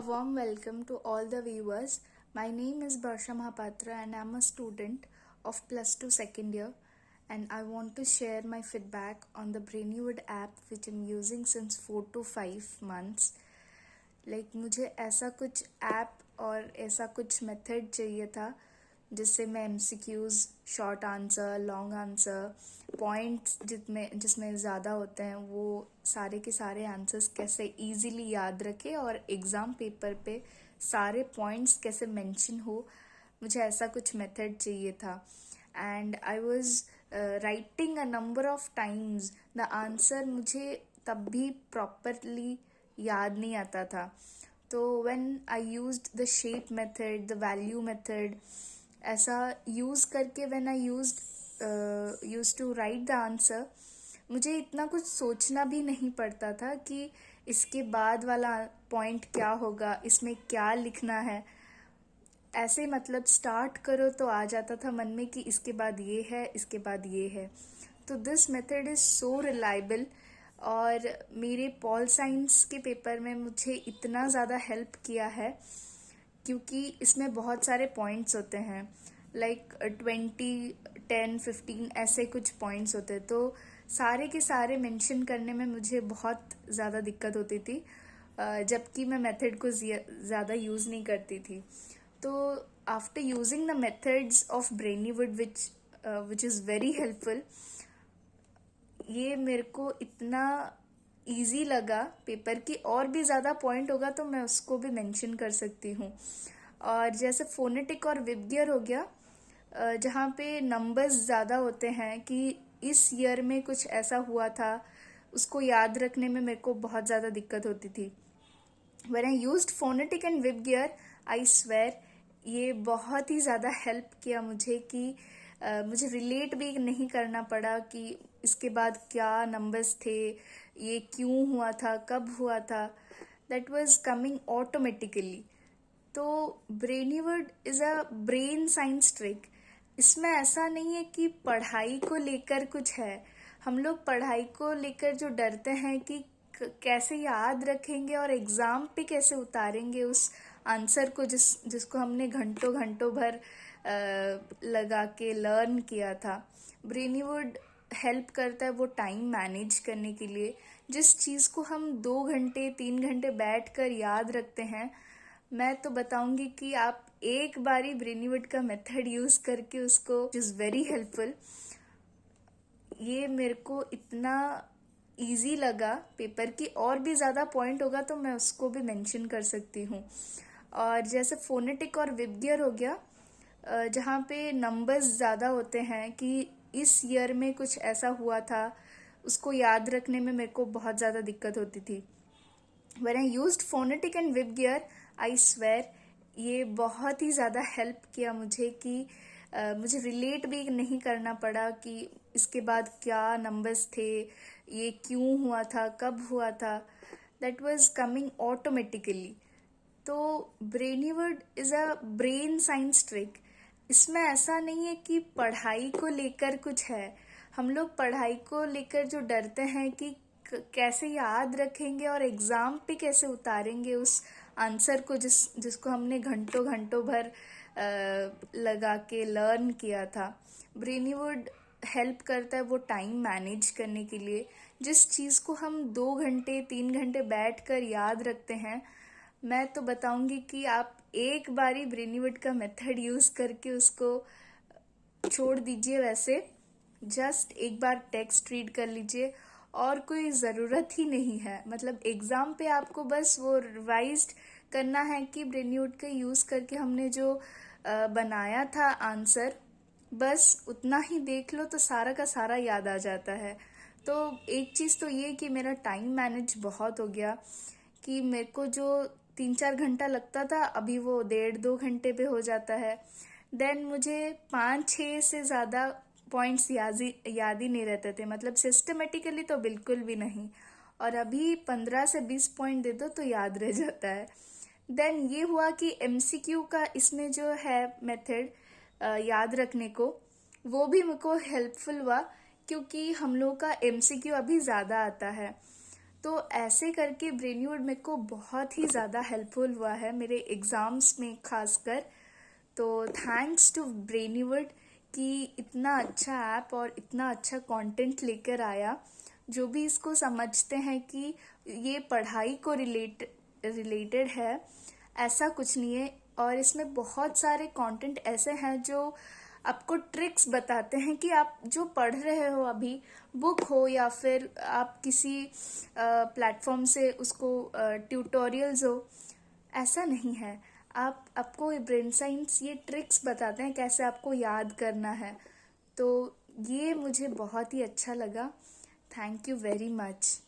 warm welcome to all the viewers. My name is Barsha Mahapatra and I'm a student of plus 2 second year, and I want to share my feedback on the Brainywood app which I'm using since 4 to 5 months. मुझे ऐसा कुछ app और ऐसा कुछ method चाहिए था जिससे मैं MCQs, short answer, long answer, points जिसमें ज़्यादा होते हैं वो सारे के सारे आंसर्स कैसे इजीली याद रखे और एग्ज़ाम पेपर पे सारे पॉइंट्स कैसे मेंशन हो, मुझे ऐसा कुछ मेथड चाहिए था. And I was writing a number of times the answer, मुझे तब भी प्रॉपरली याद नहीं आता था. तो when I used the shape method, the value method, ऐसा यूज़ करके when I used to write the answer, मुझे इतना कुछ सोचना भी नहीं पड़ता था कि इसके बाद वाला पॉइंट क्या होगा, इसमें क्या लिखना है. ऐसे मतलब स्टार्ट करो तो आ जाता था मन में कि इसके बाद ये है, इसके बाद ये है. तो this method is so reliable और मेरे पॉल साइंस के पेपर में मुझे इतना ज़्यादा हेल्प किया है क्योंकि इसमें बहुत सारे पॉइंट्स होते हैं. 20, 10, 15 ऐसे कुछ पॉइंट्स होते हैं. तो सारे के सारे मेंशन करने में मुझे बहुत ज़्यादा दिक्कत होती थी, जबकि मैं मेथड को ज़्यादा यूज़ नहीं करती थी. तो after using the methods of ब्रेनीवुड which is very helpful, ये मेरे को इतना इजी लगा पेपर की. और भी ज़्यादा पॉइंट होगा तो मैं उसको भी मेंशन कर सकती हूँ. और जैसे फोनेटिक और विबगियर हो गया, जहाँ पे नंबर्स ज़्यादा होते हैं कि इस ईयर में कुछ ऐसा हुआ था, उसको याद रखने में मेरे को बहुत ज़्यादा दिक्कत होती थी. When I used phonetic and VIBGYOR, I swear ये बहुत ही ज़्यादा हेल्प किया मुझे कि मुझे रिलेट भी नहीं करना पड़ा कि इसके बाद क्या नंबर्स थे, ये क्यों हुआ था, कब हुआ था. That was coming automatically. तो Brainywood is a brain science trick. इसमें ऐसा नहीं है कि पढ़ाई को लेकर कुछ है. हम लोग पढ़ाई को लेकर जो डरते हैं कि कैसे याद रखेंगे और एग्ज़ाम पे कैसे उतारेंगे उस आंसर को जिसको हमने घंटों घंटों भर लगा के लर्न किया था. ब्रेनीवुड हेल्प करता है वो टाइम मैनेज करने के लिए. जिस चीज़ को हम 2 घंटे 3 घंटे बैठ कर याद रखते हैं, मैं तो बताऊंगी कि आप एक बारी ब्रेनीवुड का मेथड यूज़ करके उसको, इज़ वेरी हेल्पफुल. ये मेरे को इतना इजी लगा पेपर की. और भी ज़्यादा पॉइंट होगा तो मैं उसको भी मेंशन कर सकती हूँ. और जैसे फोनेटिक और विबगियर हो गया, जहाँ पे नंबर्स ज़्यादा होते हैं कि इस ईयर में कुछ ऐसा हुआ था, उसको याद रखने में मेरे को बहुत ज़्यादा दिक्कत होती थी. When I used phonetic and VIBGYOR, I swear ये बहुत ही ज़्यादा हेल्प किया मुझे कि मुझे रिलेट भी नहीं करना पड़ा कि इसके बाद क्या नंबर्स थे, ये क्यों हुआ था, कब हुआ था. That was coming automatically. तो Brainywood is a brain science trick. इसमें ऐसा नहीं है कि पढ़ाई को लेकर कुछ है. हम लोग पढ़ाई को लेकर जो डरते हैं कि कैसे याद रखेंगे और एग्ज़ाम पे कैसे उतारेंगे उस आंसर को जिसको हमने घंटों घंटों भर लगा के लर्न किया था. ब्रेनीवुड हेल्प करता है वो टाइम मैनेज करने के लिए. जिस चीज़ को हम 2 घंटे 3 घंटे बैठ कर याद रखते हैं, मैं तो बताऊंगी कि आप एक बारी ब्रेनीवुड का मेथड यूज़ करके उसको छोड़ दीजिए. वैसे जस्ट एक बार टेक्स्ट रीड कर लीजिए और कोई ज़रूरत ही नहीं है. मतलब एग्ज़ाम पे आपको बस वो रिवाइज्ड करना है कि ब्रेनीवुड का यूज़ करके हमने जो बनाया था आंसर, बस उतना ही देख लो तो सारा का सारा याद आ जाता है. तो एक चीज़ तो ये कि मेरा टाइम मैनेज बहुत हो गया कि मेरे को जो 3-4 घंटा लगता था, अभी वो 1.5-2 घंटे पे हो जाता है. देन मुझे 5-6 से ज़्यादा पॉइंट्स याद ही नहीं रहते थे. मतलब सिस्टमेटिकली तो बिल्कुल भी नहीं. और अभी 15 से 20 पॉइंट दे दो तो याद रह जाता है. देन ये हुआ कि एमसीक्यू का इसमें जो है मेथड याद रखने को, वो भी मेरे को हेल्पफुल हुआ क्योंकि हम लोग का एमसीक्यू अभी ज़्यादा आता है. तो ऐसे करके ब्रेनिवुड मेरे को बहुत ही ज़्यादा हेल्पफुल हुआ है मेरे एग्ज़ाम्स में खासकर। तो थैंक्स टू ब्रेनिवुड कि इतना अच्छा ऐप और इतना अच्छा कंटेंट लेकर आया। जो भी इसको समझते हैं कि ये पढ़ाई को रिलेटेड है, ऐसा कुछ नहीं है। और इसमें बहुत सारे कंटेंट ऐसे हैं जो आपको ट्रिक्स बताते हैं कि आप जो पढ़ रहे हो अभी, बुक हो या फिर आप किसी प्लेटफॉर्म से उसको ट्यूटोरियल्स हो, ऐसा नहीं है। आपको ब्रेन साइंस ये ट्रिक्स बताते हैं कैसे आपको याद करना है। तो ये मुझे बहुत ही अच्छा लगा। Thank you very much.